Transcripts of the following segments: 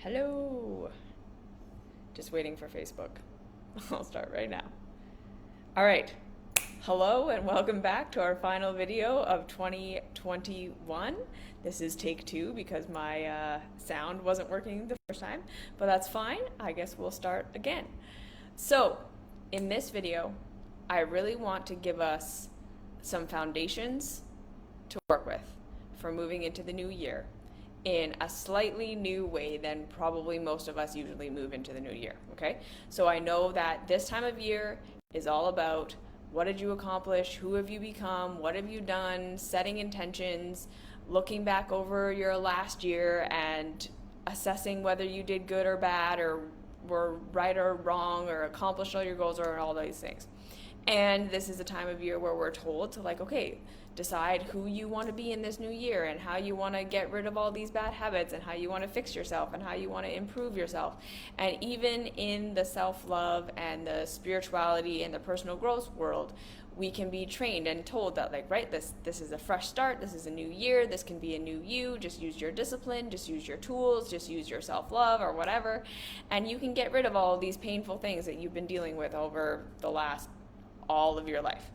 Hello. Just waiting for Facebook. I'll start right now. All right. Hello and welcome back to our final video of 2021. This is take two because my sound wasn't working the first time, but that's fine. I guess we'll start again. So, in this video, I really want to give us some foundations to work with for moving into the new year in a slightly new way than probably most of us usually move into the new year, okay? So I know that this time of year is all about what did you accomplish, who have you become, what have you done, setting intentions, looking back over your last year and assessing whether you did good or bad or were right or wrong or accomplished all your goals or all these things. And this is a time of year where we're told to okay, decide who you want to be in this new year and how you want to get rid of all these bad habits and how you want to fix yourself and how you want to improve yourself. And even in the self-love and the spirituality and the personal growth world, we can be trained and told that this is a fresh start, this is a new year, this can be a new you, just use your discipline, just use your tools, just use your self-love or whatever, and you can get rid of all of these painful things that you've been dealing with over the last all of your life.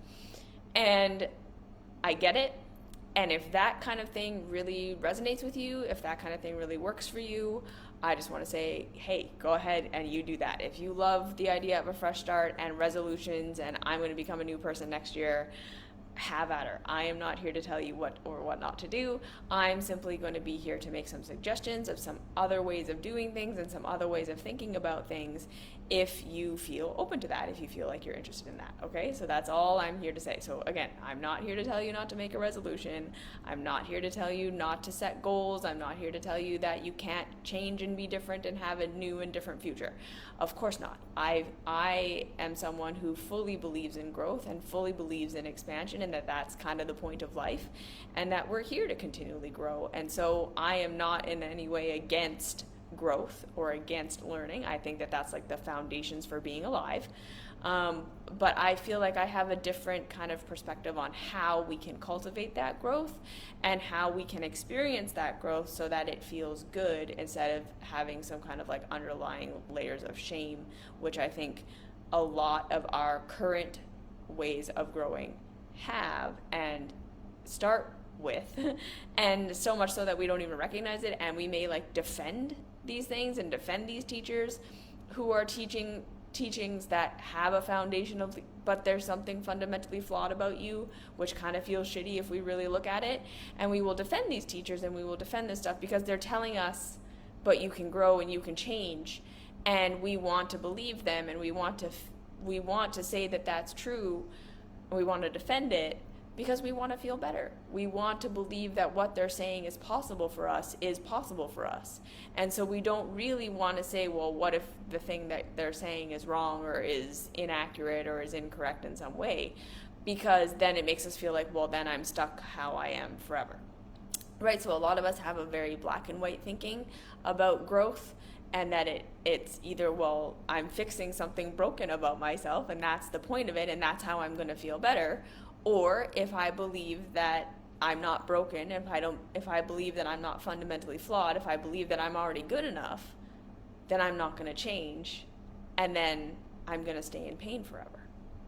And I get it. And if that kind of thing really resonates with you, if that kind of thing really works for you, I just want to say, hey, go ahead and you do that. If you love the idea of a fresh start and resolutions and I'm going to become a new person next year, have at her. I am not here to tell you what or what not to do. I'm simply going to be here to make some suggestions of some other ways of doing things and some other ways of thinking about things if you feel open to that, if you feel like you're interested in that, okay? So that's all I'm here to say. So again, I'm not here to tell you not to make a resolution. I'm not here to tell you not to set goals. I'm not here to tell you that you can't change and be different and have a new and different future. Of course not. I am someone who fully believes in growth and fully believes in expansion and that's kind of the point of life and that we're here to continually grow. And so I am not in any way against growth or against learning. I think that that's the foundations for being alive. But I feel like I have a different kind of perspective on how we can cultivate that growth and how we can experience that growth so that it feels good instead of having some kind of underlying layers of shame, which I think a lot of our current ways of growing have and start with, and so much so that we don't even recognize it, and we may defend these things and defend these teachers who are teaching teachings that have a foundation of, but there's something fundamentally flawed about you, which kind of feels shitty if we really look at it. And we will defend these teachers and we will defend this stuff because they're telling us, but you can grow and you can change, and we want to believe them and we want to say that that's true, and we want to defend it because we want to feel better. We want to believe that what they're saying is possible for us is possible for us. And so we don't really want to say, well, what if the thing that they're saying is wrong or is inaccurate or is incorrect in some way? Because then it makes us feel like, well, then I'm stuck how I am forever. Right? So a lot of us have a very black and white thinking about growth, and that it's either, well, I'm fixing something broken about myself and that's the point of it and that's how I'm going to feel better. Or if I believe that I'm not broken, if I believe that I'm not fundamentally flawed, if I believe that I'm already good enough, then I'm not going to change, and then I'm going to stay in pain forever,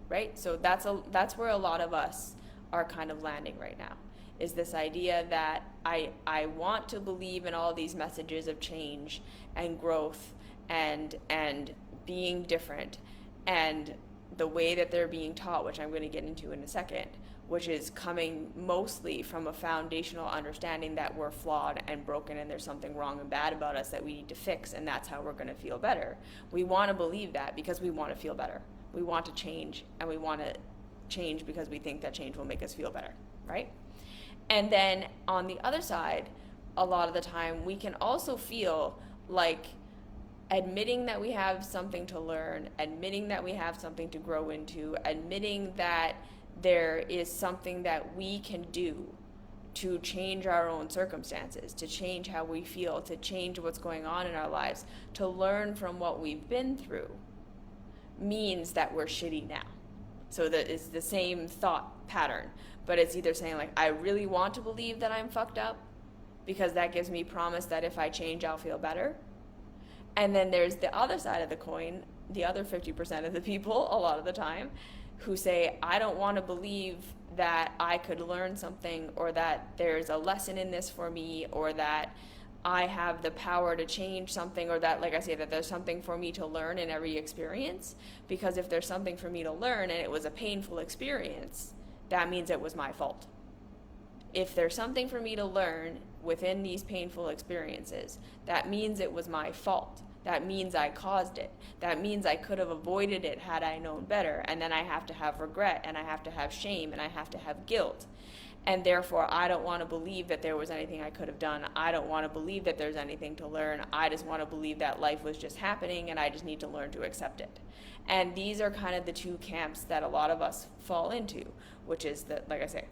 right? So that's where a lot of us are kind of landing right now, is this idea that I want to believe in all these messages of change and growth and being different, and the way that they're being taught, which I'm going to get into in a second, which is coming mostly from a foundational understanding that we're flawed and broken and there's something wrong and bad about us that we need to fix, and that's how we're going to feel better. We want to believe that because we want to feel better. We want to change, and we want to change because we think that change will make us feel better, right? And then on the other side, a lot of the time, we can also feel like admitting that we have something to learn, admitting that we have something to grow into, admitting that there is something that we can do to change our own circumstances, to change how we feel, to change what's going on in our lives, to learn from what we've been through, means that we're shitty now. So that it's the same thought pattern, but it's either saying I really want to believe that I'm fucked up because that gives me promise that if I change I'll feel better, And then there's the other side of the coin, the other 50% of the people, a lot of the time, who say, I don't want to believe that I could learn something, or that there's a lesson in this for me, or that I have the power to change something, or that, like I say, that there's something for me to learn in every experience. Because if there's something for me to learn and it was a painful experience, that means it was my fault. If there's something for me to learn within these painful experiences, that means it was my fault. That means I caused it. That means I could have avoided it had I known better. And then I have to have regret, and I have to have shame, and I have to have guilt. And therefore, I don't want to believe that there was anything I could have done. I don't want to believe that there's anything to learn. I just want to believe that life was just happening, and I just need to learn to accept it. And these are kind of the two camps that a lot of us fall into, which is that, like I say,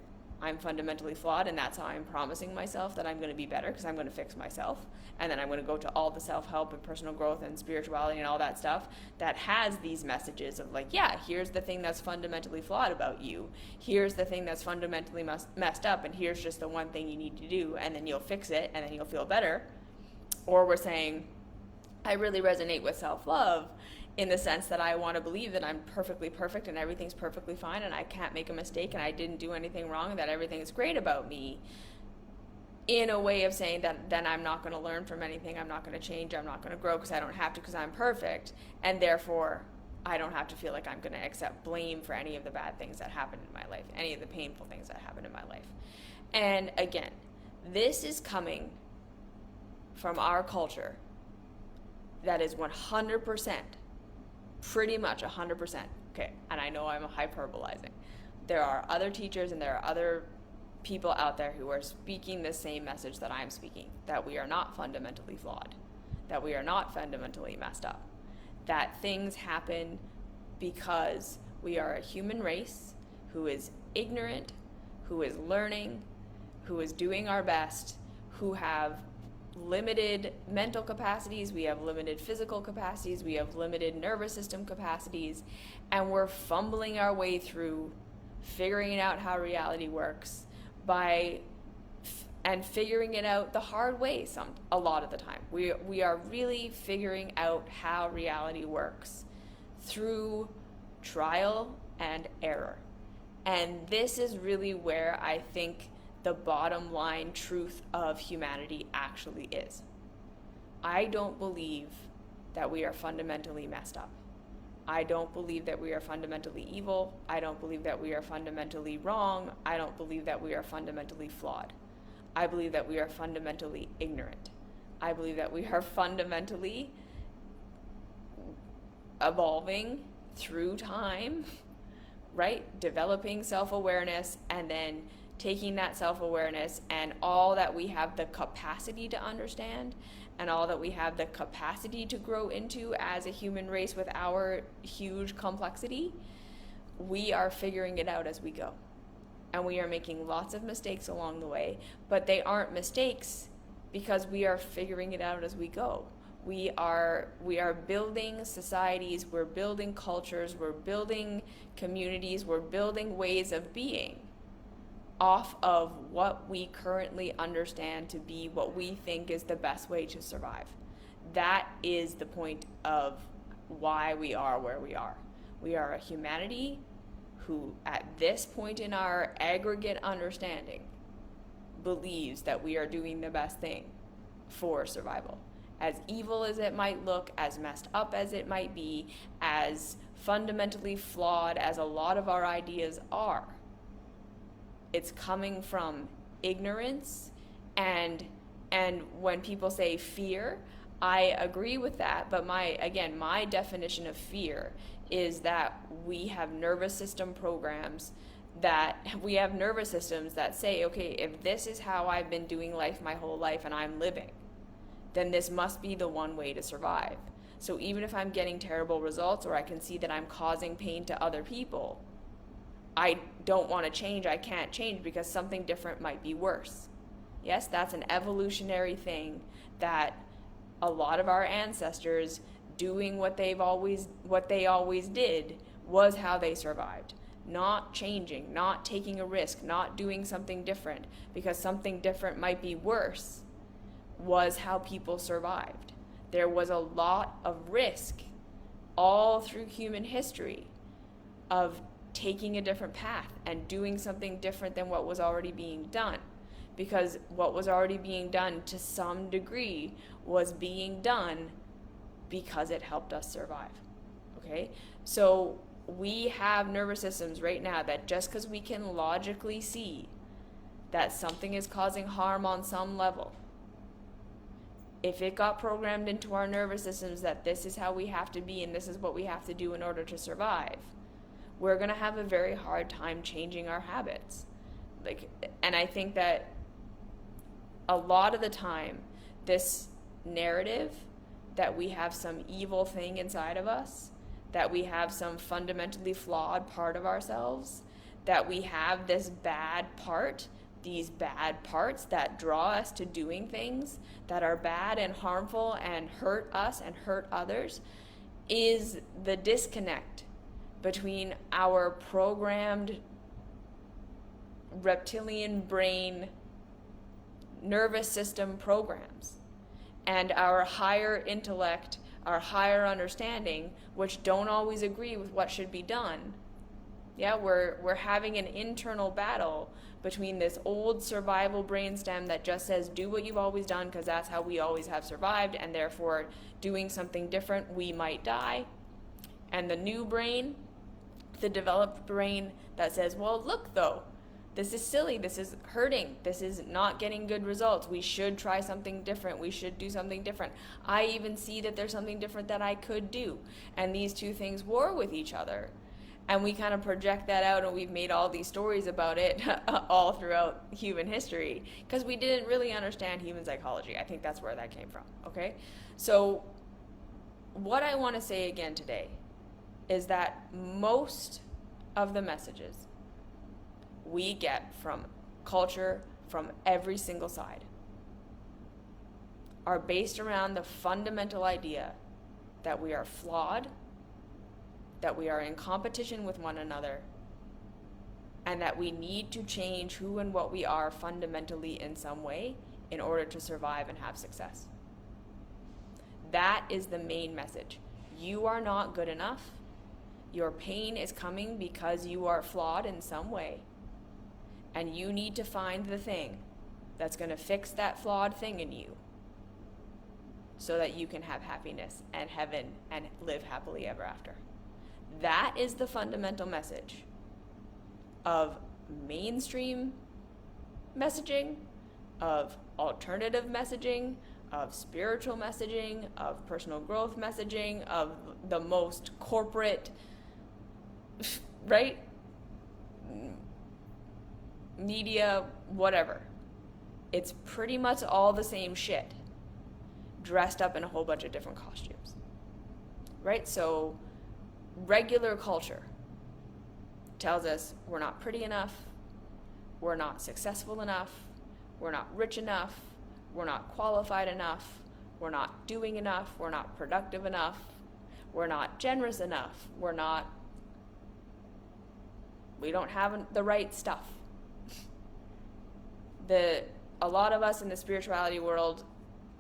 I'm fundamentally flawed, and that's how I'm promising myself that I'm going to be better, because I'm going to fix myself. And then I'm going to go to all the self-help and personal growth and spirituality and all that stuff that has these messages of like, yeah, here's the thing that's fundamentally flawed about you. Here's the thing that's fundamentally messed up, and here's just the one thing you need to do, and then you'll fix it, and then you'll feel better. Or we're saying, I really resonate with self-love in the sense that I want to believe that I'm perfectly perfect and everything's perfectly fine and I can't make a mistake and I didn't do anything wrong and that everything's great about me, in a way of saying that then I'm not going to learn from anything, I'm not going to change, I'm not going to grow because I don't have to, because I'm perfect, and therefore I don't have to feel like I'm going to accept blame for any of the bad things that happened in my life, any of the painful things that happened in my life. And again, this is coming from our culture that is 100%, pretty much 100%. Okay, and I know I'm hyperbolizing. There are other teachers and there are other people out there who are speaking the same message that I'm speaking, that we are not fundamentally flawed, that we are not fundamentally messed up, that things happen because we are a human race who is ignorant, who is learning, who is doing our best, who have limited mental capacities, we have limited physical capacities, we have limited nervous system capacities, and we're fumbling our way through figuring out how reality works and figuring it out the hard way a lot of the time. We are really figuring out how reality works through trial and error. And this is really where I think the bottom line truth of humanity actually is. I don't believe that we are fundamentally messed up. I don't believe that we are fundamentally evil. I don't believe that we are fundamentally wrong. I don't believe that we are fundamentally flawed. I believe that we are fundamentally ignorant. I believe that we are fundamentally evolving through time, right? Developing self-awareness, and then taking that self-awareness and all that we have the capacity to understand and all that we have the capacity to grow into as a human race with our huge complexity, we are figuring it out as we go. And we are making lots of mistakes along the way, but they aren't mistakes because we are figuring it out as we go. We are building societies, we're building cultures, we're building communities, we're building ways of being off of what we currently understand to be what we think is the best way to survive. That is the point of why we are where we are. We are a humanity who, at this point in our aggregate understanding, believes that we are doing the best thing for survival. As evil as it might look, as messed up as it might be, as fundamentally flawed as a lot of our ideas are, it's coming from ignorance, and when people say fear, I agree with that, but my definition of fear is that we have nervous system programs that say, okay, if this is how I've been doing life my whole life and I'm living, then this must be the one way to survive. So even if I'm getting terrible results or I can see that I'm causing pain to other people, I don't want to change, I can't change because something different might be worse. Yes, that's an evolutionary thing that a lot of our ancestors doing what they always did was how they survived. Not changing, not taking a risk, not doing something different because something different might be worse was how people survived. There was a lot of risk all through human history of taking a different path and doing something different than what was already being done. Because what was already being done to some degree was being done because it helped us survive. Okay? So we have nervous systems right now that just because we can logically see that something is causing harm on some level, if it got programmed into our nervous systems that this is how we have to be and this is what we have to do in order to survive, we're going to have a very hard time changing our habits. And I think that a lot of the time, this narrative that we have some evil thing inside of us, that we have some fundamentally flawed part of ourselves, that we have this bad part, these bad parts that draw us to doing things that are bad and harmful and hurt us and hurt others, is the disconnect between our programmed reptilian brain nervous system programs and our higher intellect, our higher understanding, which don't always agree with what should be done. Yeah, we're having an internal battle between this old survival brainstem that just says do what you've always done because that's how we always have survived, and therefore doing something different we might die, and the new brain, the developed brain that says, well, look though, this is silly, this is hurting, this is not getting good results, we should try something different, we should do something different. I even see that there's something different that I could do. And these two things war with each other. And we kind of project that out, and we've made all these stories about it all throughout human history because we didn't really understand human psychology. I think that's where that came from, okay? So what I want to say again today is that most of the messages we get from culture, from every single side, are based around the fundamental idea that we are flawed, that we are in competition with one another, and that we need to change who and what we are fundamentally in some way in order to survive and have success. That is the main message. You are not good enough. Your pain is coming because you are flawed in some way. And you need to find the thing that's going to fix that flawed thing in you so that you can have happiness and heaven and live happily ever after. That is the fundamental message of mainstream messaging, of alternative messaging, of spiritual messaging, of personal growth messaging, of the most corporate, right? Media, whatever. It's pretty much all the same shit, dressed up in a whole bunch of different costumes, right? So regular culture tells us we're not pretty enough, we're not successful enough, we're not rich enough, we're not qualified enough, we're not doing enough, we're not productive enough, we're not generous enough, we don't have the right stuff. A lot of us in the spirituality world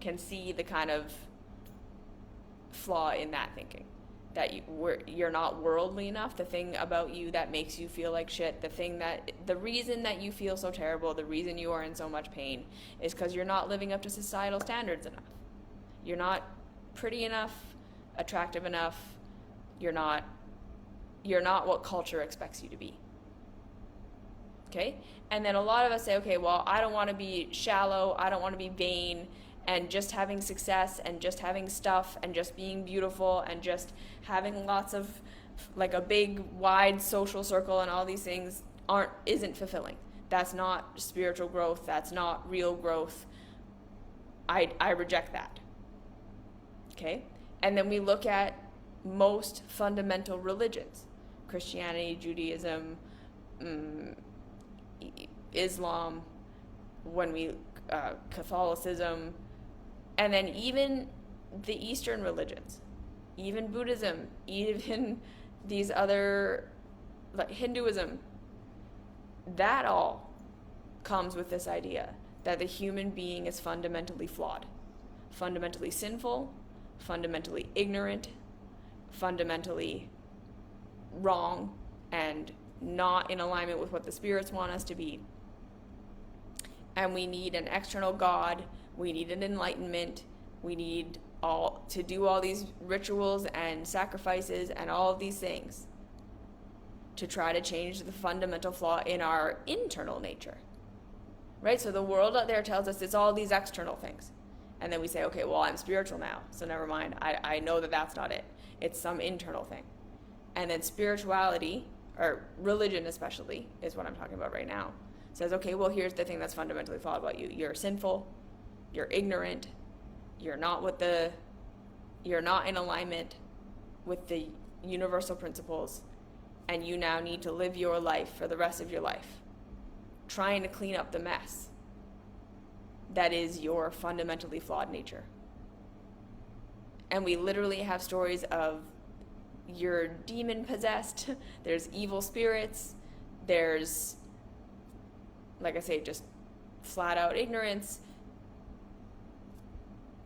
can see the kind of flaw in that thinking, that you're not worldly enough, the thing about you that makes you feel like shit, the reason that you feel so terrible, the reason you are in so much pain is because you're not living up to societal standards enough. You're not pretty enough, attractive enough, you're not what culture expects you to be. Okay? And then a lot of us say, okay, well, I don't want to be shallow, I don't want to be vain, and just having success and just having stuff and just being beautiful and just having lots of, like, a big, wide social circle and all these things isn't fulfilling. That's not spiritual growth. That's not real growth. I reject that. Okay? And then we look at most fundamental religions, Christianity, Judaism, Islam, Catholicism, and then even the Eastern religions, even Buddhism, even these other, like Hinduism, that all comes with this idea that the human being is fundamentally flawed, fundamentally sinful, fundamentally ignorant, fundamentally wrong, and not in alignment with what the spirits want us to be. And we need an external God, we need an enlightenment, we need to do all these rituals and sacrifices and all of these things to try to change the fundamental flaw in our internal nature. Right? So the world out there tells us it's all these external things. And then we say, okay, well, I'm spiritual now, so never mind. I know that that's not it. It's some internal thing. And then spirituality, or religion especially, is what I'm talking about right now, says, okay, well, here's the thing that's fundamentally flawed about you. You're sinful, you're ignorant, you're not in alignment with the universal principles, and you now need to live your life for the rest of your life trying to clean up the mess that is your fundamentally flawed nature. And we literally have stories of you're demon possessed, there's evil spirits, there's, like I say, just flat out ignorance,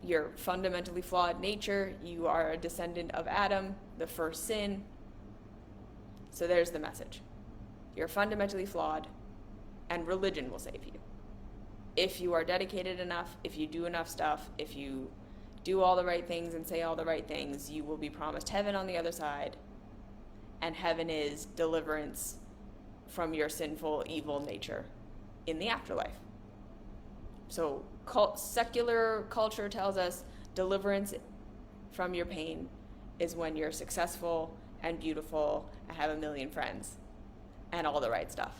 your fundamentally flawed nature, you are a descendant of Adam, the first sin. So there's the message. You're fundamentally flawed, and religion will save you. If you are dedicated enough, if you do enough stuff, if you do all the right things and say all the right things, you will be promised heaven on the other side. And heaven is deliverance from your sinful, evil nature in the afterlife. So secular culture tells us deliverance from your pain is when you're successful and beautiful and have a million friends and all the right stuff.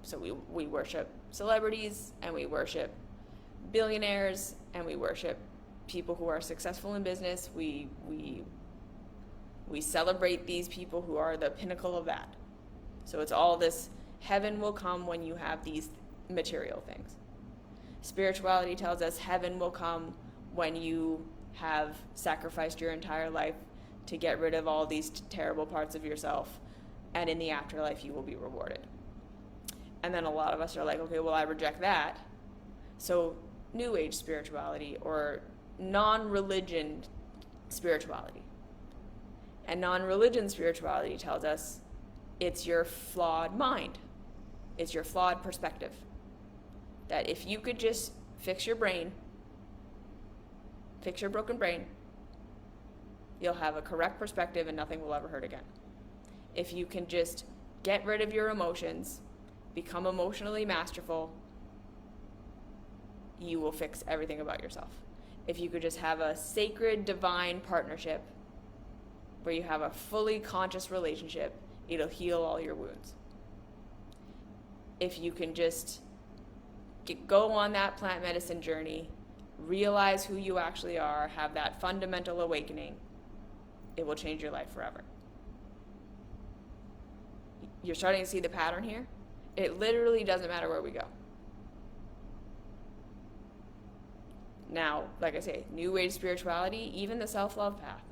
So we worship celebrities, and we worship billionaires, and we worship people who are successful in business. We celebrate these people who are the pinnacle of that. So it's all this, heaven will come when you have these material things. Spirituality tells us heaven will come when you have sacrificed your entire life to get rid of all these terrible parts of yourself, and in the afterlife you will be rewarded. And then a lot of us are like, okay, well, I reject that. So New Age spirituality, or non-religion spirituality. And non-religion spirituality tells us it's your flawed mind. It's your flawed perspective. That if you could just fix your brain, fix your broken brain, you'll have a correct perspective and nothing will ever hurt again. If you can just get rid of your emotions, become emotionally masterful, you will fix everything about yourself. If you could just have a sacred, divine partnership where you have a fully conscious relationship, it'll heal all your wounds. If you can just go on that plant medicine journey, realize who you actually are, have that fundamental awakening, it will change your life forever. You're starting to see the pattern here? It literally doesn't matter where we go. Now, like I say, New Age spirituality, even the self-love path,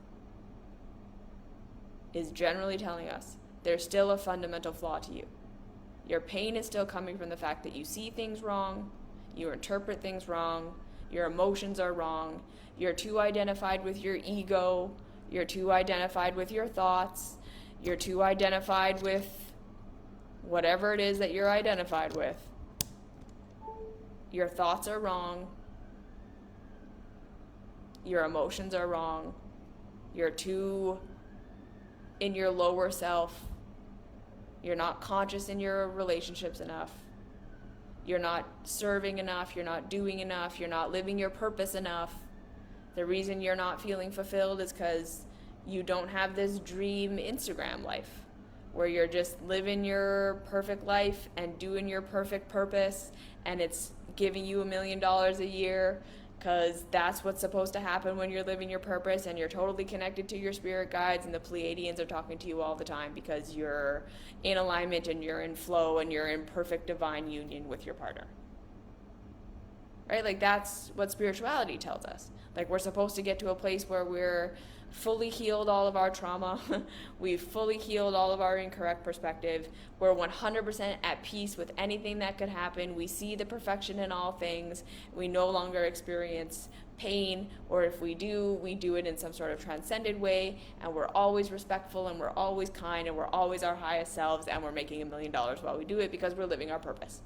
is generally telling us there's still a fundamental flaw to you. Your pain is still coming from the fact that you see things wrong, you interpret things wrong, your emotions are wrong, you're too identified with your ego, you're too identified with your thoughts, you're too identified with whatever it is that you're identified with. Your thoughts are wrong. Your emotions are wrong. You're too in your lower self. You're not conscious in your relationships enough. You're not serving enough. You're not doing enough. You're not living your purpose enough. The reason you're not feeling fulfilled is because you don't have this dream Instagram life where you're just living your perfect life and doing your perfect purpose, and it's giving you $1 million a year, because that's what's supposed to happen when you're living your purpose, and you're totally connected to your spirit guides, and the Pleiadians are talking to you all the time because you're in alignment and you're in flow and you're in perfect divine union with your partner. Right? Like, that's what spirituality tells us. Like, we're supposed to get to a place where we're fully healed all of our trauma. We've fully healed all of our incorrect perspective. We're 100% at peace with anything that could happen. We see the perfection in all things. We no longer experience pain, or if we do it in some sort of transcended way, and we're always respectful, and we're always kind, and we're always our highest selves, and we're making $1 million while we do it because we're living our purpose.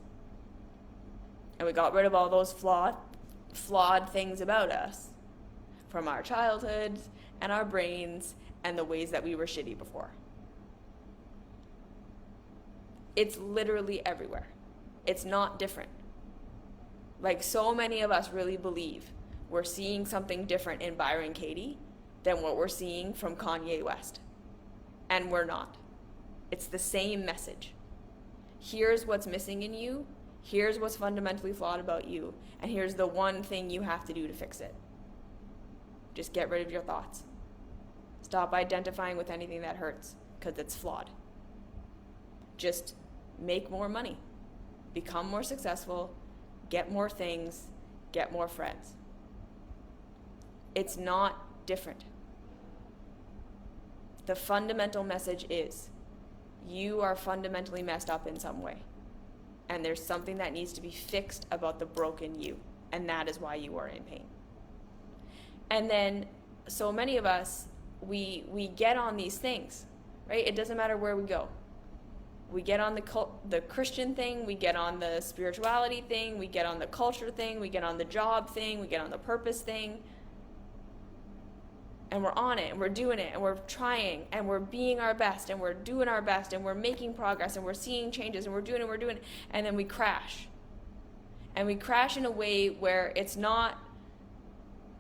And we got rid of all those flawed things about us from our childhoods and our brains and the ways that we were shitty before. It's literally everywhere. It's not different. Like, so many of us really believe we're seeing something different in Byron Katie than what we're seeing from Kanye West. And we're not. It's the same message. Here's what's missing in you. Here's what's fundamentally flawed about you. And here's the one thing you have to do to fix it. Just get rid of your thoughts. Stop identifying with anything that hurts, because it's flawed. Just make more money. Become more successful. Get more things. Get more friends. It's not different. The fundamental message is you are fundamentally messed up in some way. And there's something that needs to be fixed about the broken you. And that is why you are in pain. And then so many of us, we get on these things, right? It doesn't matter where we go. We get on the Christian thing, we get on the spirituality thing, we get on the culture thing, we get on the job thing, we get on the purpose thing. And we're on it, and we're doing it, and we're trying, and we're being our best, and we're doing our best, and we're making progress, and we're seeing changes, and we're doing it, and then we crash. And we crash in a way where it's not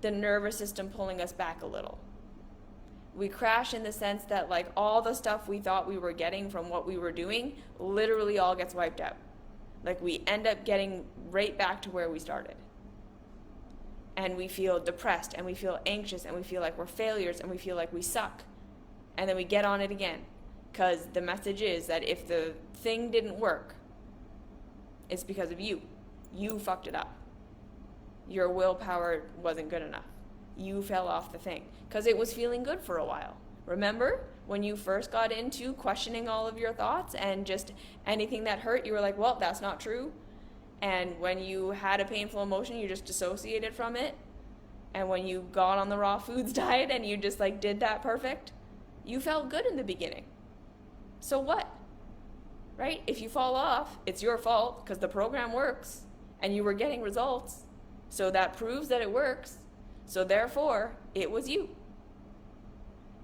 the nervous system pulling us back a little. We crash in the sense that, like, all the stuff we thought we were getting from what we were doing literally all gets wiped out. Like, we end up getting right back to where we started. And we feel depressed, and we feel anxious, and we feel like we're failures, and we feel like we suck. And then we get on it again. Because the message is that if the thing didn't work, it's because of you. You fucked it up. Your willpower wasn't good enough. You fell off the thing. Because it was feeling good for a while. Remember when you first got into questioning all of your thoughts and just anything that hurt, you were like, well, that's not true. And when you had a painful emotion, you just dissociated from it. And when you got on the raw foods diet and you just like did that perfect, you felt good in the beginning. So what? Right? If you fall off, it's your fault because the program works and you were getting results. So that proves that it works. So therefore, it was you.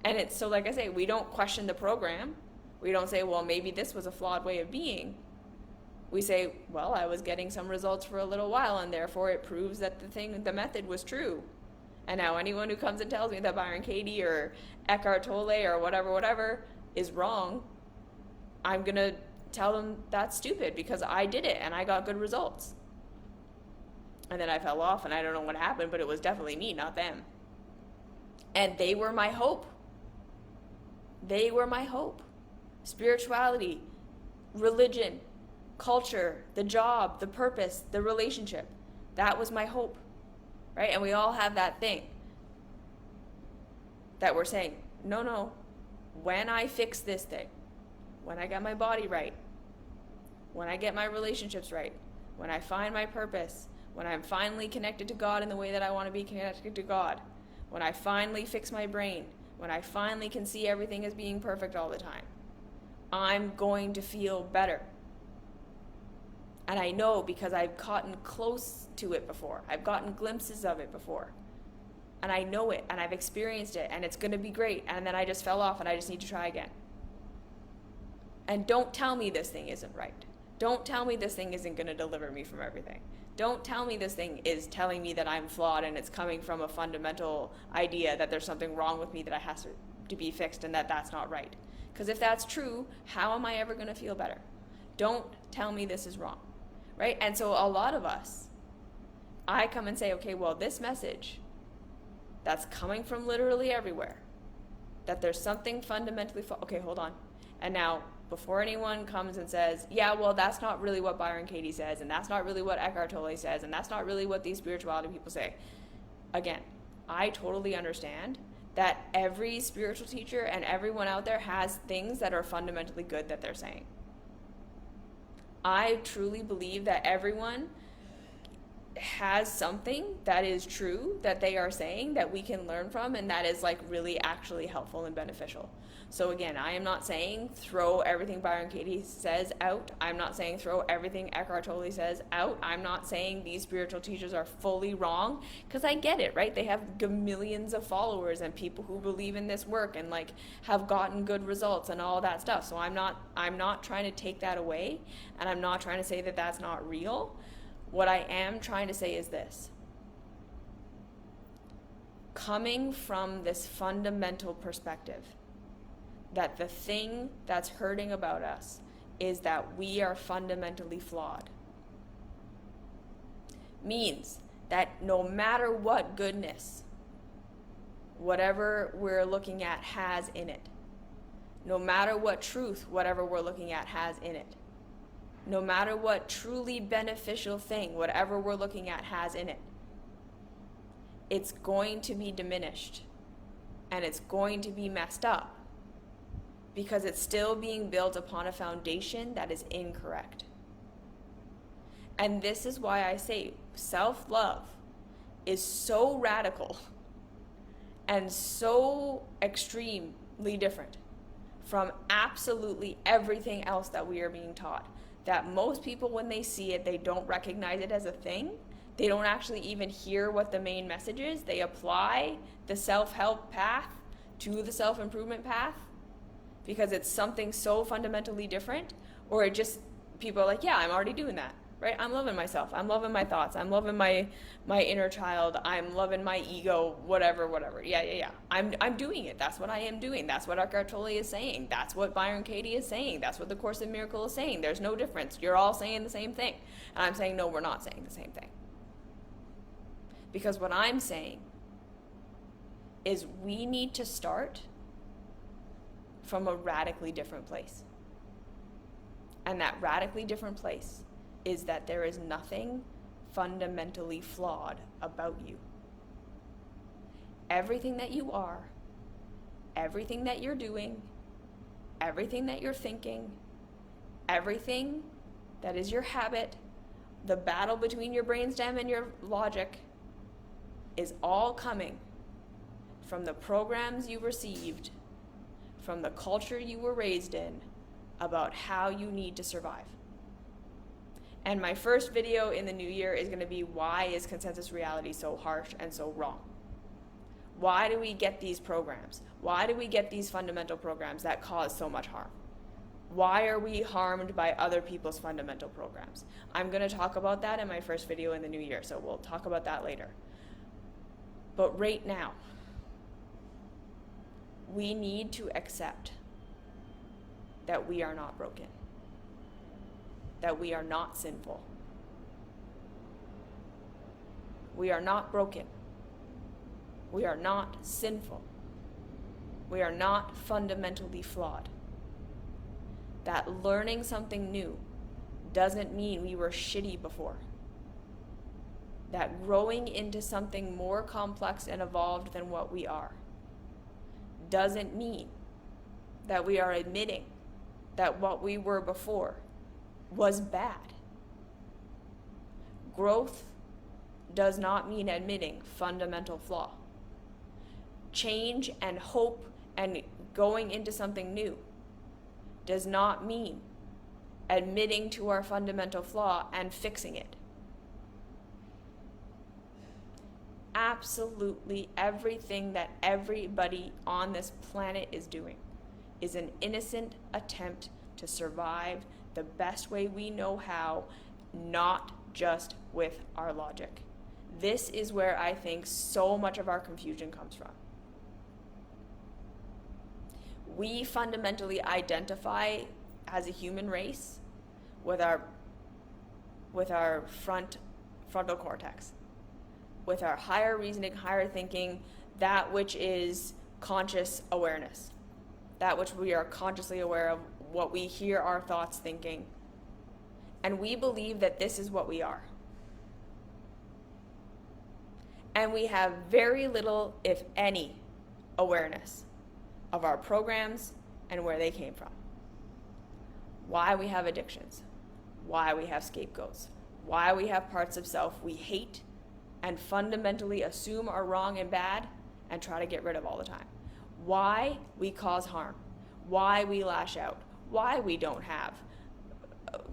And it's so, like I say, we don't question the program. We don't say, well, maybe this was a flawed way of being. We say, well, I was getting some results for a little while, and therefore it proves that the method was true. And now anyone who comes and tells me that Byron Katie or Eckhart Tolle or whatever is wrong, I'm going to tell them that's stupid because I did it and I got good results. And then I fell off and I don't know what happened, but it was definitely me, not them. And they were my hope. They were my hope. Spirituality, religion, culture, the job, the purpose, the relationship. That was my hope, right? And we all have that thing that we're saying, no, when I fix this thing, when I get my body right, when I get my relationships right, when I find my purpose, when I'm finally connected to God in the way that I want to be connected to God, when I finally fix my brain, when I finally can see everything as being perfect all the time, I'm going to feel better. And I know because I've gotten close to it before. I've gotten glimpses of it before. And I know it, and I've experienced it, and it's going to be great. And then I just fell off, and I just need to try again. And don't tell me this thing isn't right. Don't tell me this thing isn't going to deliver me from everything. Don't tell me this thing is telling me that I'm flawed and it's coming from a fundamental idea that there's something wrong with me that has to be fixed and that that's not right. Because if that's true, how am I ever going to feel better? Don't tell me this is wrong, right? And so a lot of us, I come and say, okay, well, this message that's coming from literally everywhere, that there's something fundamentally, okay, hold on. And now, before anyone comes and says, yeah, well, that's not really what Byron Katie says, and that's not really what Eckhart Tolle says, and that's not really what these spirituality people say. Again, I totally understand that every spiritual teacher and everyone out there has things that are fundamentally good that they're saying. I truly believe that everyone has something that is true that they are saying that we can learn from, and that is like really actually helpful and beneficial. So again, I am not saying throw everything Byron Katie says out. I'm not saying throw everything Eckhart Tolle says out. I'm not saying these spiritual teachers are fully wrong, because I get it, right? They have millions of followers and people who believe in this work and like have gotten good results and all that stuff. So I'm not trying to take that away, and I'm not trying to say that that's not real. What I am trying to say is this: coming from this fundamental perspective that the thing that's hurting about us is that we are fundamentally flawed, means that no matter what goodness whatever we're looking at has in it, no matter what truth whatever we're looking at has in it, no matter what truly beneficial thing whatever we're looking at has in it, it's going to be diminished and it's going to be messed up, because it's still being built upon a foundation that is incorrect. And this is why I say self-love is so radical and so extremely different from absolutely everything else that we are being taught, that most people, when they see it, they don't recognize it as a thing. They don't actually even hear what the main message is. They apply the self-help path to the self-improvement path because it's something so fundamentally different, or it just, people are like, yeah, I'm already doing that, right? I'm loving myself. I'm loving my thoughts. I'm loving my inner child. I'm loving my ego, whatever. Yeah. I'm doing it. That's what I am doing. That's what Eckhart Tolle is saying. That's what Byron Katie is saying. That's what the Course in Miracles is saying. There's no difference. You're all saying the same thing. And I'm saying, no, we're not saying the same thing. Because what I'm saying is we need to start from a radically different place. And that radically different place is that there is nothing fundamentally flawed about you. Everything that you are, everything that you're doing, everything that you're thinking, everything that is your habit, the battle between your brainstem and your logic, is all coming from the programs you received, from the culture you were raised in, about how you need to survive. And my first video in the new year is going to be, why is consensus reality so harsh and so wrong? Why do we get these programs? Why do we get these fundamental programs that cause so much harm? Why are we harmed by other people's fundamental programs? I'm going to talk about that in my first video in the new year, so we'll talk about that later. But right now, we need to accept that we are not broken, that we are not sinful. We are not broken. We are not sinful. We are not fundamentally flawed. That learning something new doesn't mean we were shitty before. That growing into something more complex and evolved than what we are doesn't mean that we are admitting that what we were before was bad. Growth does not mean admitting fundamental flaw. Change and hope and going into something new does not mean admitting to our fundamental flaw and fixing it. Absolutely everything that everybody on this planet is doing is an innocent attempt to survive the best way we know how, not just with our logic. This is where I think so much of our confusion comes from. We fundamentally identify as a human race with our frontal cortex, with our higher reasoning, higher thinking, that which is conscious awareness, that which we are consciously aware of, what we hear our thoughts thinking. And we believe that this is what we are. And we have very little, if any, awareness of our programs and where they came from. Why we have addictions, why we have scapegoats, why we have parts of self we hate and fundamentally assume are wrong and bad and try to get rid of all the time. Why we cause harm, why we lash out, why we don't have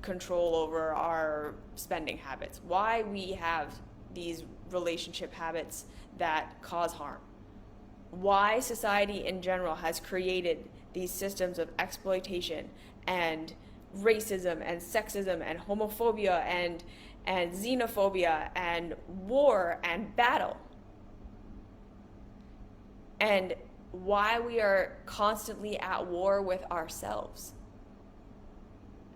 control over our spending habits, why we have these relationship habits that cause harm, why society in general has created these systems of exploitation and racism and sexism and homophobia and xenophobia and war and battle, and why we are constantly at war with ourselves.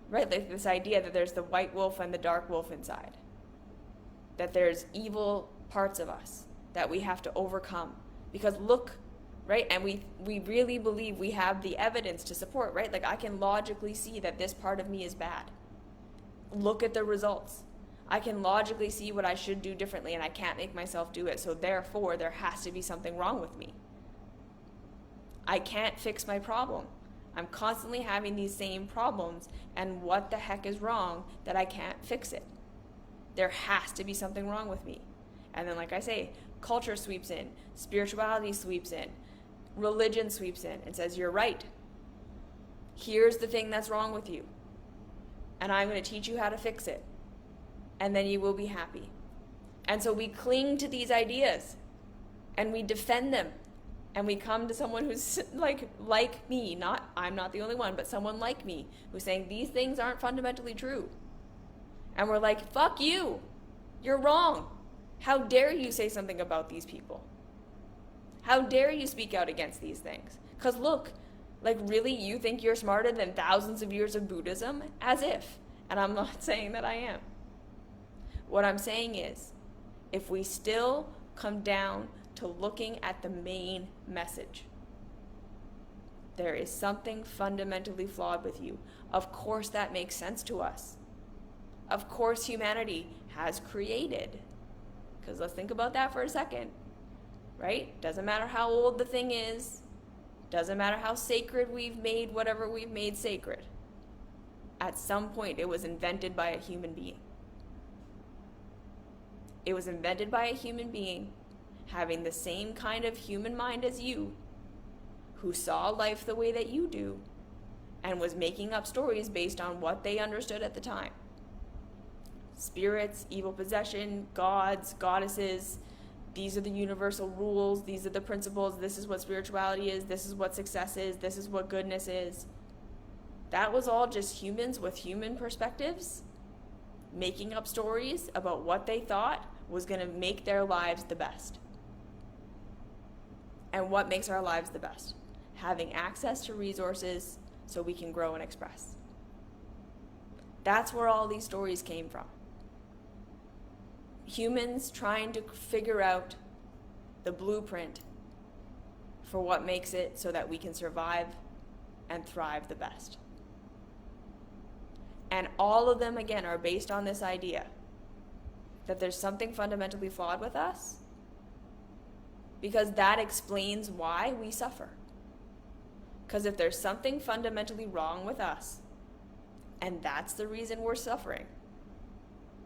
Right? Like this idea that there's the white wolf and the dark wolf inside, that there's evil parts of us that we have to overcome. Because look, right? And we really believe we have the evidence to support, right? Like I can logically see that this part of me is bad. Look at the results. I can logically see what I should do differently, and I can't make myself do it. So therefore, there has to be something wrong with me. I can't fix my problem. I'm constantly having these same problems, and what the heck is wrong that I can't fix it? There has to be something wrong with me. And then, like I say, culture sweeps in, spirituality sweeps in, religion sweeps in and says, you're right. Here's the thing that's wrong with you, and I'm going to teach you how to fix it, and then you will be happy. And so we cling to these ideas, and we defend them. And we come to someone who's like me, I'm not the only one, but someone like me who's saying these things aren't fundamentally true. And we're like, fuck you. You're wrong. How dare you say something about these people? How dare you speak out against these things? Because look, like really, you think you're smarter than thousands of years of Buddhism? As if. And I'm not saying that I am. What I'm saying is, if we still come down to looking at the main message, there is something fundamentally flawed with you. Of course that makes sense to us. Of course humanity has created. Because let's think about that for a second, right? Doesn't matter how old the thing is. Doesn't matter how sacred we've made whatever we've made sacred. At some point it was invented by a human being. It was invented by a human being having the same kind of human mind as you, who saw life the way that you do, and was making up stories based on what they understood at the time. Spirits, evil possession, gods, goddesses, these are the universal rules, these are the principles, this is what spirituality is, this is what success is, this is what goodness is. That was all just humans with human perspectives, making up stories about what they thought was going to make their lives the best. And what makes our lives the best? Having access to resources so we can grow and express. That's where all these stories came from. Humans trying to figure out the blueprint for what makes it so that we can survive and thrive the best. And all of them, again, are based on this idea that there's something fundamentally flawed with us, because that explains why we suffer. Because if there's something fundamentally wrong with us, and that's the reason we're suffering,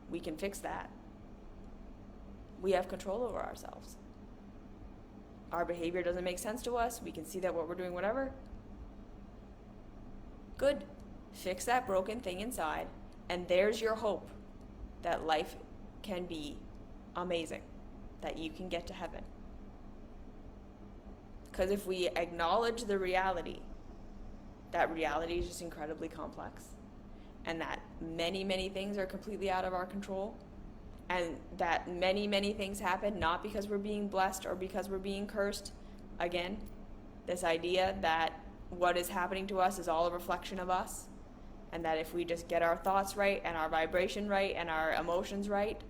we can fix that. We have control over ourselves. Our behavior doesn't make sense to us. We can see that what we're doing, whatever. Good. Fix that broken thing inside, and there's your hope that life can be amazing, that you can get to heaven. Because if we acknowledge the reality, that reality is just incredibly complex, and that many, many things are completely out of our control, and that many, many things happen not because we're being blessed or because we're being cursed. Again, this idea that what is happening to us is all a reflection of us, and that if we just get our thoughts right and our vibration right and our emotions right,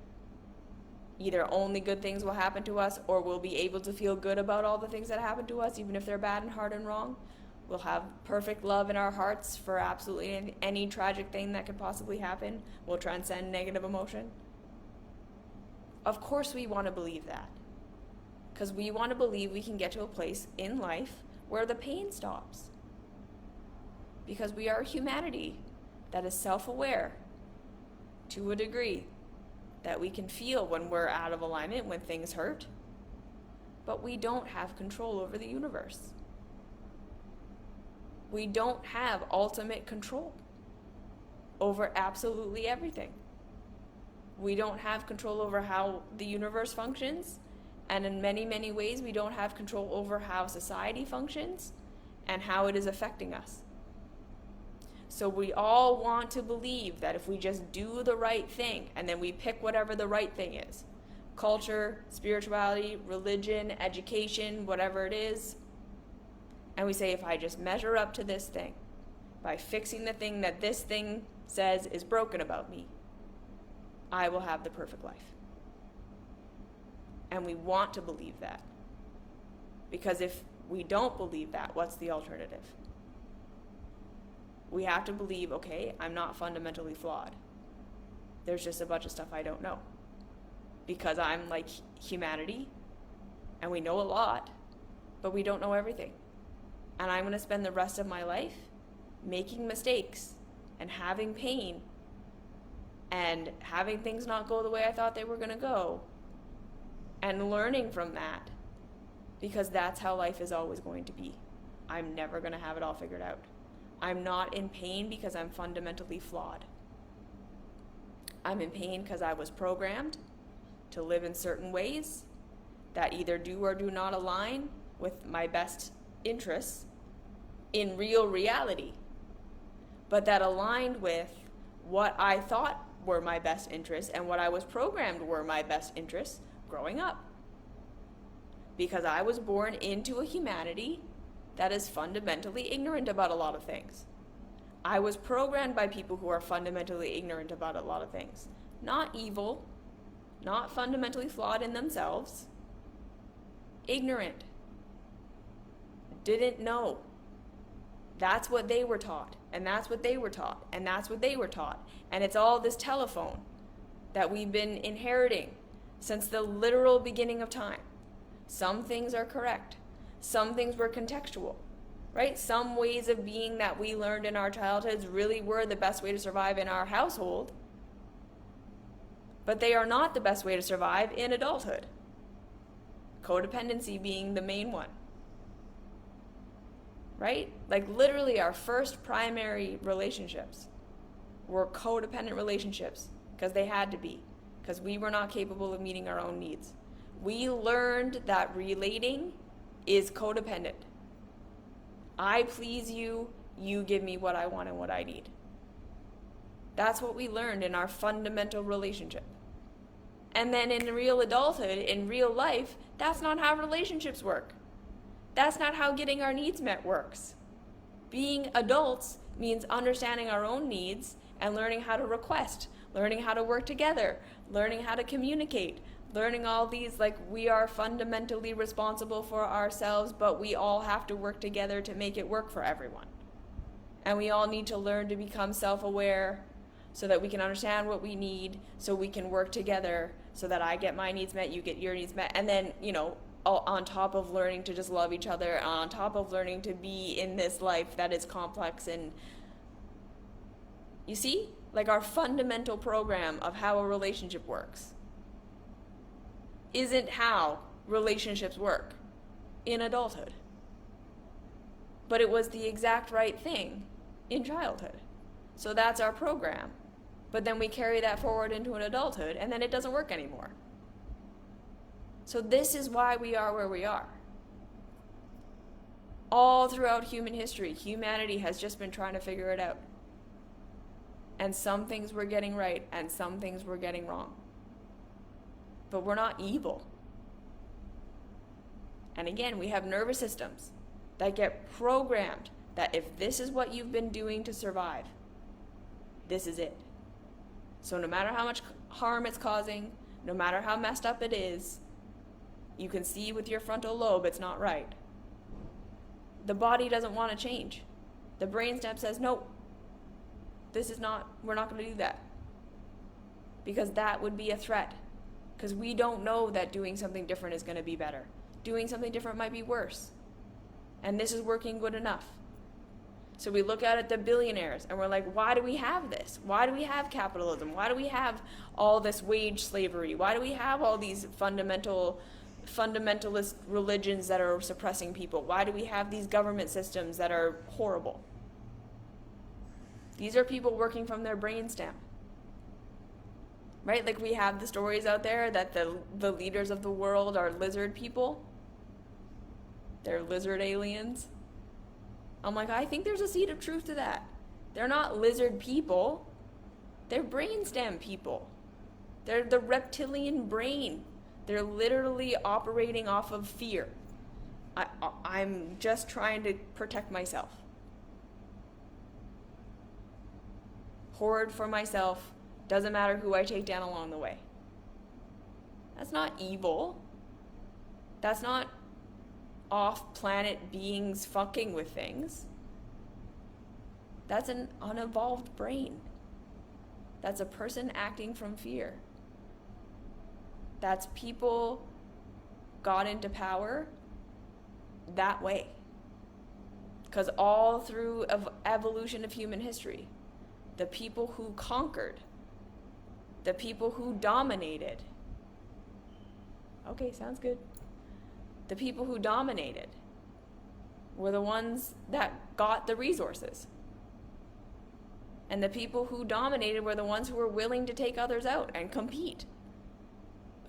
either only good things will happen to us, or we'll be able to feel good about all the things that happen to us, even if they're bad and hard and wrong. We'll have perfect love in our hearts for absolutely any tragic thing that could possibly happen. We'll transcend negative emotion. Of course we want to believe that, because we want to believe we can get to a place in life where the pain stops. Because we are humanity that is self-aware to a degree, that we can feel when we're out of alignment, when things hurt, but we don't have control over the universe. We don't have ultimate control over absolutely everything. We don't have control over how the universe functions, and in many, many ways, we don't have control over how society functions and how it is affecting us. So we all want to believe that if we just do the right thing, and then we pick whatever the right thing is, culture, spirituality, religion, education, whatever it is, and we say, if I just measure up to this thing, by fixing the thing that this thing says is broken about me, I will have the perfect life. And we want to believe that. Because if we don't believe that, what's the alternative? We have to believe, okay, I'm not fundamentally flawed. There's just a bunch of stuff I don't know. Because I'm like humanity, and we know a lot, but we don't know everything. And I'm going to spend the rest of my life making mistakes and having pain and having things not go the way I thought they were going to go and learning from that, because that's how life is always going to be. I'm never going to have it all figured out. I'm not in pain because I'm fundamentally flawed. I'm in pain because I was programmed to live in certain ways that either do or do not align with my best interests in real reality, but that aligned with what I thought were my best interests and what I was programmed were my best interests growing up. Because I was born into a humanity that is fundamentally ignorant about a lot of things. I was programmed by people who are fundamentally ignorant about a lot of things. Not evil, not fundamentally flawed in themselves. Ignorant. Didn't know. That's what they were taught, and that's what they were taught, and that's what they were taught. And it's all this telephone that we've been inheriting since the literal beginning of time. Some things are correct. Some things were contextual, right? Some ways of being that we learned in our childhoods really were the best way to survive in our household, but they are not the best way to survive in adulthood. Codependency being the main one. Right? Like literally our first primary relationships were codependent relationships because they had to be, because we were not capable of meeting our own needs. We learned that relating is codependent. I please you, you give me what I want and what I need. That's what we learned in our fundamental relationship. And then in real adulthood, in real life, that's not how relationships work. That's not how getting our needs met works. Being adults means understanding our own needs and learning how to request, learning how to work together, learning how to communicate, learning all these, like we are fundamentally responsible for ourselves, but we all have to work together to make it work for everyone. And we all need to learn to become self-aware so that we can understand what we need, so we can work together, so that I get my needs met, you get your needs met, and then, on top of learning to just love each other, on top of learning to be in this life that is complex. And you see, like our fundamental program of how a relationship works isn't how relationships work in adulthood. But it was the exact right thing in childhood. So that's our program. But then we carry that forward into an adulthood, and then it doesn't work anymore. So this is why we are where we are. All throughout human history, humanity has just been trying to figure it out. And some things we're getting right, and some things we're getting wrong. But we're not evil. And again, we have nervous systems that get programmed that if this is what you've been doing to survive, this is it. So no matter how much harm it's causing, no matter how messed up it is, you can see with your frontal lobe it's not right. The body doesn't want to change. The brainstem says, nope, we're not going to do that. Because that would be a threat. Because we don't know that doing something different is going to be better. doing something different might be worse. And this is working good enough. So we look out at the billionaires and we're like, why do we have this? Why do we have capitalism? Why do we have all this wage slavery? Why do we have all these fundamentalist religions that are suppressing people? Why do we have these government systems that are horrible? These are people working from their brainstem. Right? Like we have the stories out there that the leaders of the world are lizard people. They're lizard aliens. I'm like, I think there's a seed of truth to that. They're not lizard people. They're brainstem people. They're the reptilian brain. They're literally operating off of fear. I'm just trying to protect myself. Hoard for myself. Doesn't matter who I take down along the way. That's not evil. That's not off-planet beings fucking with things. That's an unevolved brain. That's a person acting from fear. That's people got into power that way. Because all through evolution of human history, the people who conquered, the people who dominated, okay, sounds good. The people who dominated were the ones that got the resources. And the people who dominated were the ones who were willing to take others out and compete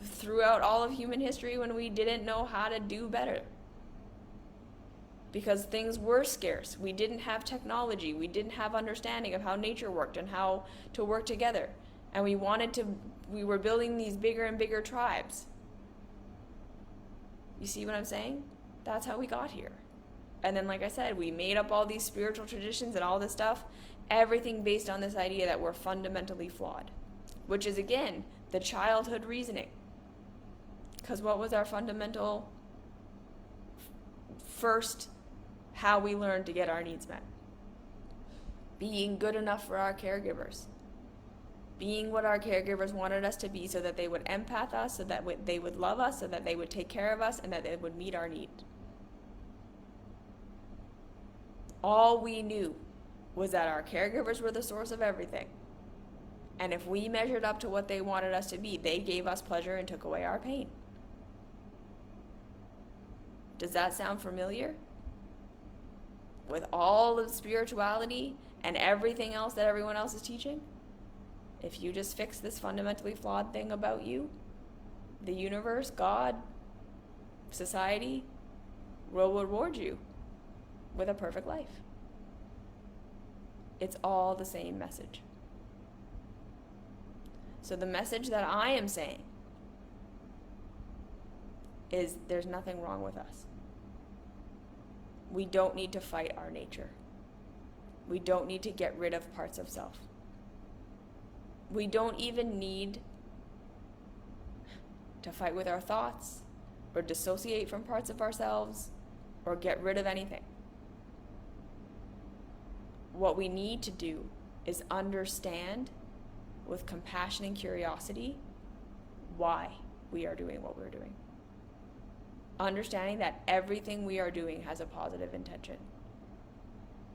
throughout all of human history when we didn't know how to do better. Because things were scarce. We didn't have technology. We didn't have understanding of how nature worked and how to work together. And we were building these bigger and bigger tribes. You see what I'm saying? That's how we got here. And then, like I said, we made up all these spiritual traditions and all this stuff, everything based on this idea that we're fundamentally flawed, which is, again, the childhood reasoning. Because what was our fundamental first how we learned to get our needs met? Being good enough for our caregivers. Being what our caregivers wanted us to be so that they would empath us, so that they would love us, so that they would take care of us, and that they would meet our need. All we knew was that our caregivers were the source of everything. And if we measured up to what they wanted us to be, they gave us pleasure and took away our pain. Does that sound familiar? With all of spirituality and everything else that everyone else is teaching? If you just fix this fundamentally flawed thing about you, the universe, God, society will reward you with a perfect life. It's all the same message. So the message that I am saying is there's nothing wrong with us. We don't need to fight our nature. We don't need to get rid of parts of self. We don't even need to fight with our thoughts or dissociate from parts of ourselves or get rid of anything. What we need to do is understand with compassion and curiosity why we are doing what we're doing. Understanding that everything we are doing has a positive intention.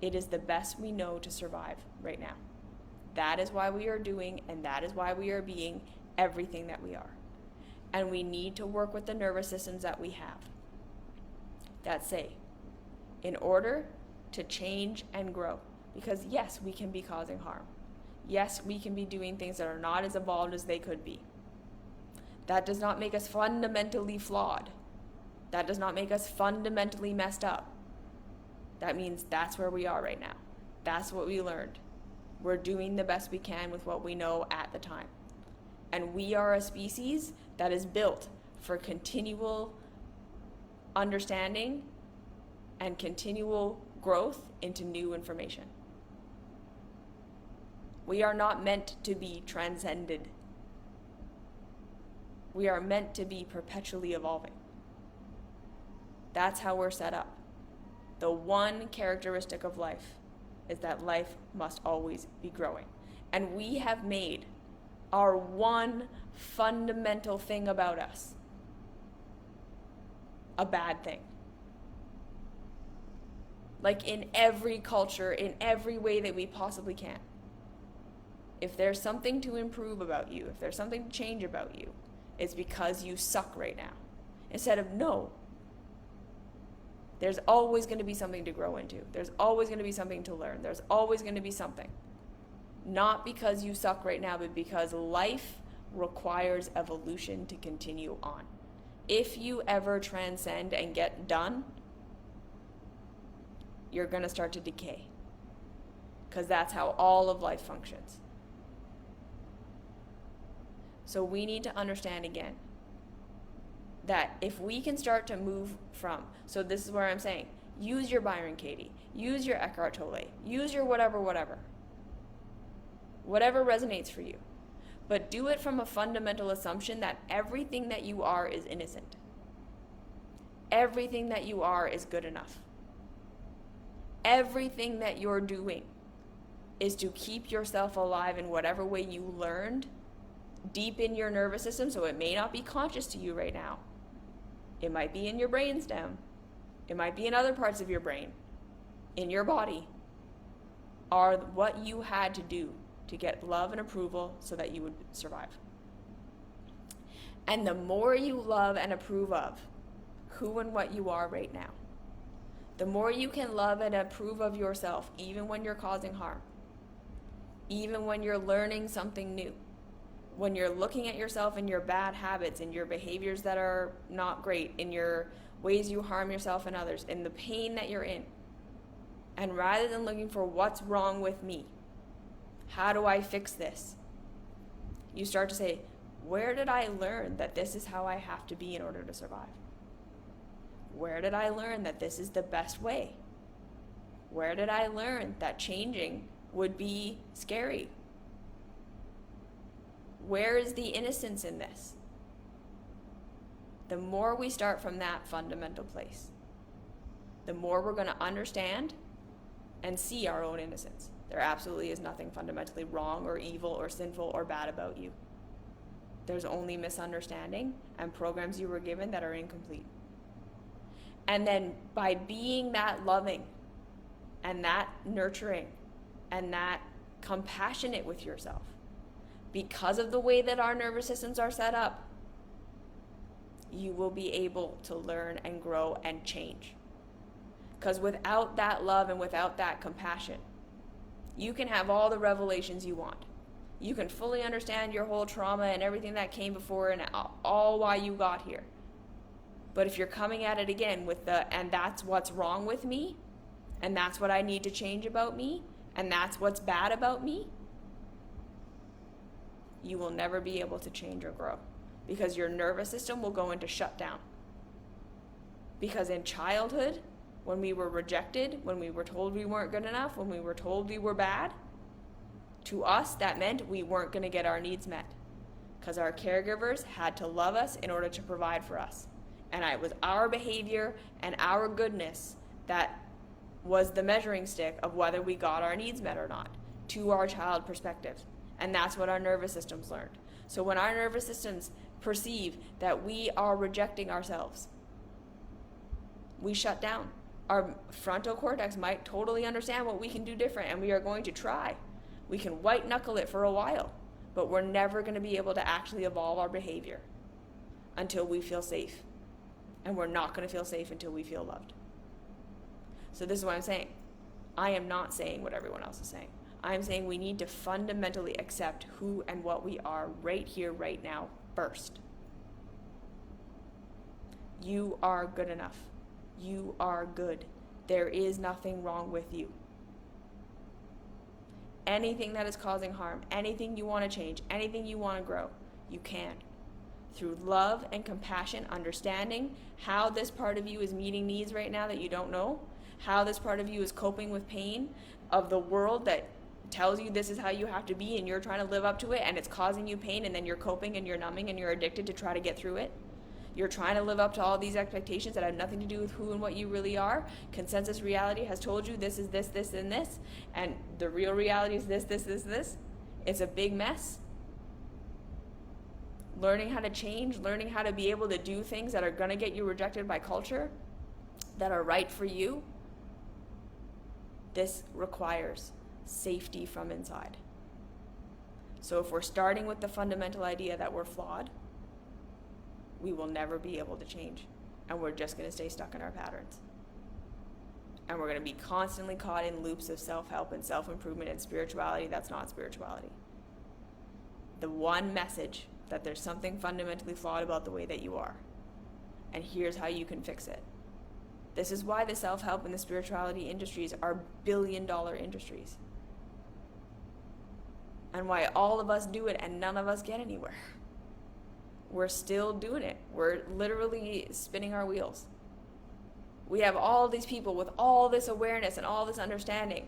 It is the best we know to survive right now. That is why we are doing, and that is why we are being everything that we are. And we need to work with the nervous systems that we have that say, in order to change and grow, because yes, we can be causing harm. Yes, we can be doing things that are not as evolved as they could be. That does not make us fundamentally flawed. That does not make us fundamentally messed up. That means that's where we are right now. That's what we learned. We're doing the best we can with what we know at the time. And we are a species that is built for continual understanding and continual growth into new information. We are not meant to be transcended. We are meant to be perpetually evolving. That's how we're set up. The one characteristic of life is that life must always be growing. And we have made our one fundamental thing about us a bad thing. Like in every culture, in every way that we possibly can. If there's something to improve about you, if there's something to change about you, it's because you suck right now. Instead of no. There's always going to be something to grow into. There's always going to be something to learn. There's always going to be something. Not because you suck right now, but because life requires evolution to continue on. If you ever transcend and get done, you're going to start to decay. Because that's how all of life functions. So we need to understand again that if we can start to move from, so this is where I'm saying, use your Byron Katie, use your Eckhart Tolle, use your whatever resonates for you. But do it from a fundamental assumption that everything that you are is innocent. Everything that you are is good enough. Everything that you're doing is to keep yourself alive in whatever way you learned deep in your nervous system, so it may not be conscious to you right now. It might be in your brainstem. It might be in other parts of your brain, in your body, are what you had to do to get love and approval so that you would survive. And the more you love and approve of who and what you are right now, the more you can love and approve of yourself, even when you're causing harm, even when you're learning something new, when you're looking at yourself and your bad habits and your behaviors that are not great, in your ways you harm yourself and others, in the pain that you're in. And rather than looking for what's wrong with me, how do I fix this? You start to say, where did I learn that this is how I have to be in order to survive? Where did I learn that this is the best way? Where did I learn that changing would be scary? Where is the innocence in this? The more we start from that fundamental place, the more we're going to understand and see our own innocence. There absolutely is nothing fundamentally wrong or evil or sinful or bad about you. There's only misunderstanding and programs you were given that are incomplete. And then by being that loving and that nurturing and that compassionate with yourself, because of the way that our nervous systems are set up, you will be able to learn and grow and change. Because without that love and without that compassion, you can have all the revelations you want. You can fully understand your whole trauma and everything that came before and all why you got here. But if you're coming at it again with and that's what's wrong with me, and that's what I need to change about me, and that's what's bad about me, you will never be able to change or grow, because your nervous system will go into shutdown. Because in childhood, when we were rejected, when we were told we weren't good enough, when we were told we were bad, to us that meant we weren't going to get our needs met, because our caregivers had to love us in order to provide for us. And it was our behavior and our goodness that was the measuring stick of whether we got our needs met or not, to our child perspective. And that's what our nervous systems learned. So when our nervous systems perceive that we are rejecting ourselves, we shut down. Our frontal cortex might totally understand what we can do different, and we are going to try. We can white knuckle it for a while, but we're never going to be able to actually evolve our behavior until we feel safe. And we're not going to feel safe until we feel loved. So this is what I'm saying. I am not saying what everyone else is saying. I'm saying we need to fundamentally accept who and what we are right here, right now, first. You are good enough. You are good. There is nothing wrong with you. Anything that is causing harm, anything you want to change, anything you want to grow, you can. Through love and compassion, understanding how this part of you is meeting needs right now that you don't know, how this part of you is coping with pain of the world that tells you this is how you have to be and you're trying to live up to it and it's causing you pain, and then you're coping and you're numbing and you're addicted to try to get through it. You're trying to live up to all these expectations that have nothing to do with who and what you really are. Consensus reality has told you this is this, this, and this, and the real reality is this, this, this, this. It's a big mess. learning how to change, learning how to be able to do things that are going to get you rejected by culture, that are right for you, this requires safety from inside. So if we're starting with the fundamental idea that we're flawed, we will never be able to change. And we're just going to stay stuck in our patterns. And we're going to be constantly caught in loops of self-help and self-improvement and spirituality that's not spirituality. The one message that there's something fundamentally flawed about the way that you are. And here's how you can fix it. This is why the self-help and the spirituality industries are billion-dollar industries. And why all of us do it and none of us get anywhere. We're still doing it. We're literally spinning our wheels. We have all these people with all this awareness and all this understanding.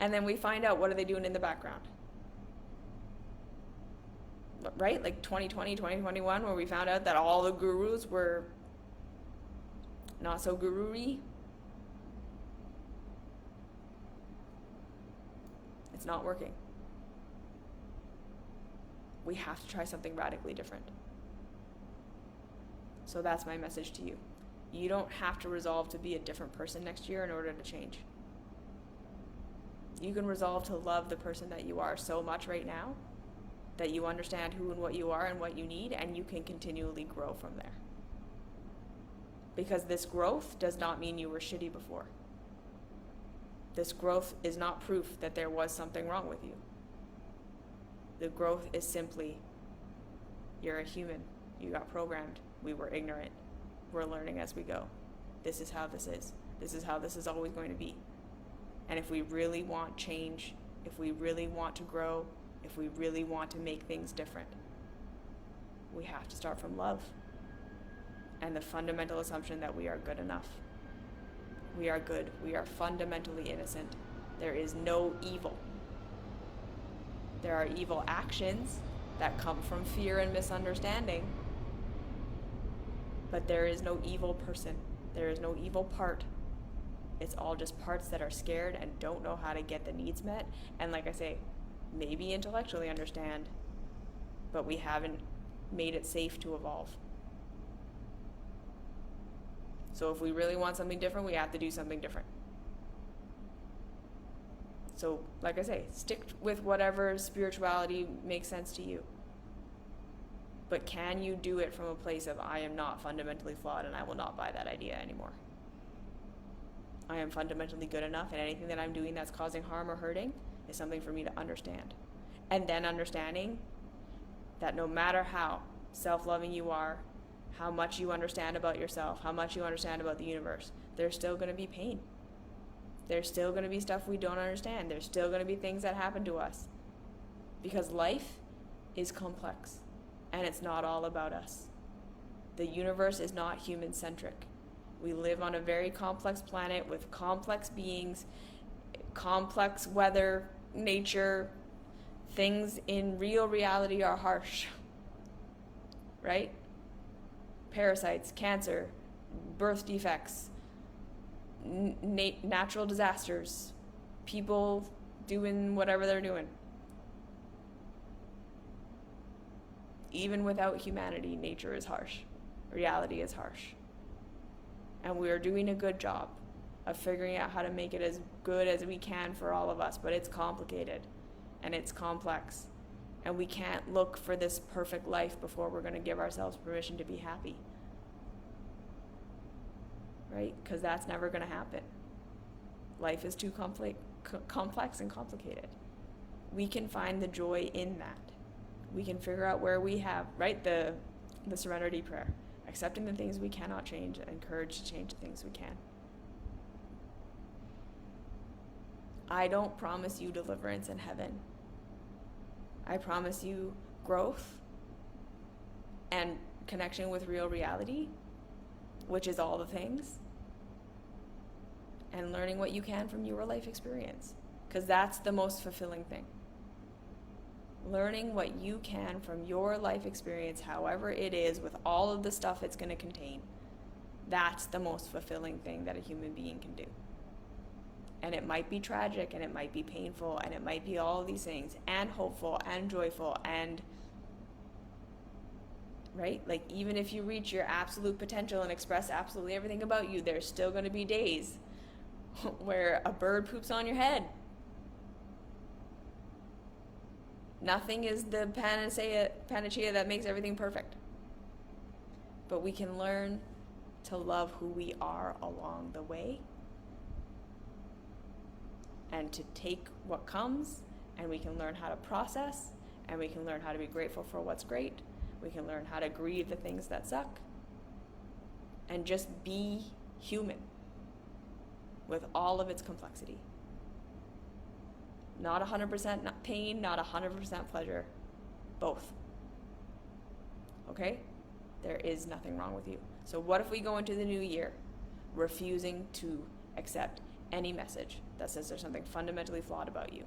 And then we find out, what are they doing in the background? Right? Like 2020, 2021, where we found out that all the gurus were not so guru-y. It's not working. We have to try something radically different. So that's my message to you. You don't have to resolve to be a different person next year in order to change. You can resolve to love the person that you are so much right now that you understand who and what you are and what you need, and you can continually grow from there. Because this growth does not mean you were shitty before. This growth is not proof that there was something wrong with you. The growth is simply, you're a human. You got programmed. We were ignorant. We're learning as we go. This is how this is. This is how this is always going to be. And if we really want change, if we really want to grow, if we really want to make things different, we have to start from love and the fundamental assumption that we are good enough. We are good. We are fundamentally innocent. There is no evil. There are evil actions that come from fear and misunderstanding, but there is no evil person. There is no evil part. It's all just parts that are scared and don't know how to get the needs met. And like I say, maybe intellectually understand, but we haven't made it safe to evolve. So if we really want something different, we have to do something different. So, like I say, stick with whatever spirituality makes sense to you. But can you do it from a place of, I am not fundamentally flawed and I will not buy that idea anymore? I am fundamentally good enough, and anything that I'm doing that's causing harm or hurting is something for me to understand. And then understanding that no matter how self-loving you are, how much you understand about yourself, how much you understand about the universe, there's still going to be pain. There's still going to be stuff we don't understand. There's still going to be things that happen to us. Because life is complex, and it's not all about us. The universe is not human-centric. We live on a very complex planet with complex beings, complex weather, nature. Things in real reality are harsh, right? Parasites, cancer, birth defects, natural disasters, people doing whatever they're doing. Even without humanity, nature is harsh. Reality is harsh. And we are doing a good job of figuring out how to make it as good as we can for all of us, but it's complicated and it's complex. And we can't look for this perfect life before we're going to give ourselves permission to be happy. Right? Because that's never going to happen. Life is too complex and complicated. We can find the joy in that. We can figure out where we have, right, the serenity prayer. Accepting the things we cannot change and courage to change the things we can. I don't promise you deliverance in heaven. I promise you growth and connection with real reality, which is all the things, and learning what you can from your life experience, because that's the most fulfilling thing. Learning what you can from your life experience, however it is, with all of the stuff it's going to contain, that's the most fulfilling thing that a human being can do. And it might be tragic, and it might be painful, and it might be all of these things, and hopeful, and joyful, and right? Like, even if you reach your absolute potential and express absolutely everything about you, there's still going to be days where a bird poops on your head. Nothing is the panacea that makes everything perfect. But we can learn to love who we are along the way, and to take what comes, and we can learn how to process, and we can learn how to be grateful for what's great. We can learn how to grieve the things that suck, and just be human with all of its complexity. Not 100% pain, not 100% pleasure. Both. Okay? There is nothing wrong with you. So what if we go into the new year refusing to accept any message that says there's something fundamentally flawed about you,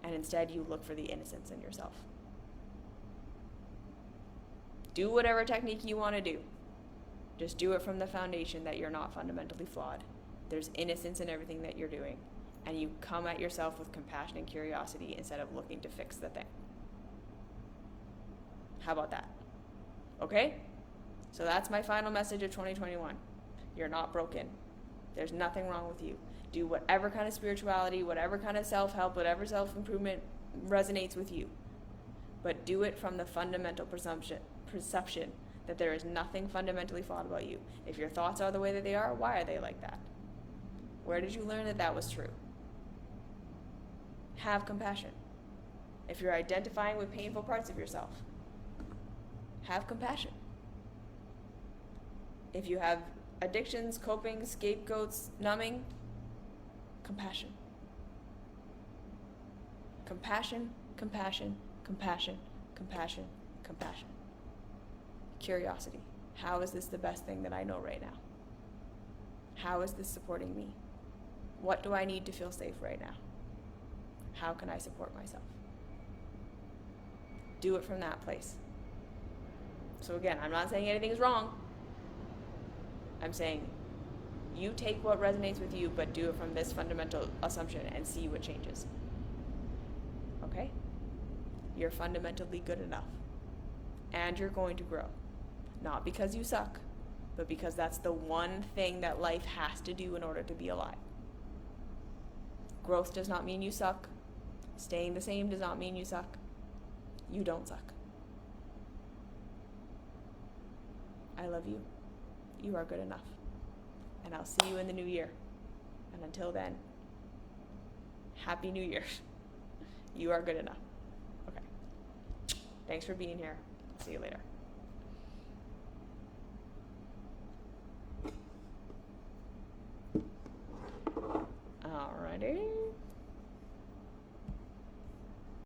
and instead you look for the innocence in yourself? Do whatever technique you want to do. Just do it from the foundation that you're not fundamentally flawed. There's innocence in everything that you're doing. And you come at yourself with compassion and curiosity instead of looking to fix the thing. How about that? Okay? So that's my final message of 2021. You're not broken. There's nothing wrong with you. Do whatever kind of spirituality, whatever kind of self-help, whatever self-improvement resonates with you. But do it from the fundamental perception that there is nothing fundamentally flawed about you. If your thoughts are the way that they are, why are they like that? Where did you learn that that was true? Have compassion. If you're identifying with painful parts of yourself, have compassion. If you have addictions, coping, scapegoats, numbing, compassion. Compassion, compassion, compassion, compassion, compassion. Curiosity. How is this the best thing that I know right now? How is this supporting me? What do I need to feel safe right now? How can I support myself? Do it from that place. So again, I'm not saying anything is wrong. I'm saying you take what resonates with you, but do it from this fundamental assumption and see what changes. Okay? You're fundamentally good enough. And you're going to grow. Not because you suck, but because that's the one thing that life has to do in order to be alive. Growth does not mean you suck. Staying the same does not mean you suck. You don't suck. I love you. You are good enough. And I'll see you in the new year. And until then, Happy New Year. You are good enough. Okay. Thanks for being here. See you later. Alrighty.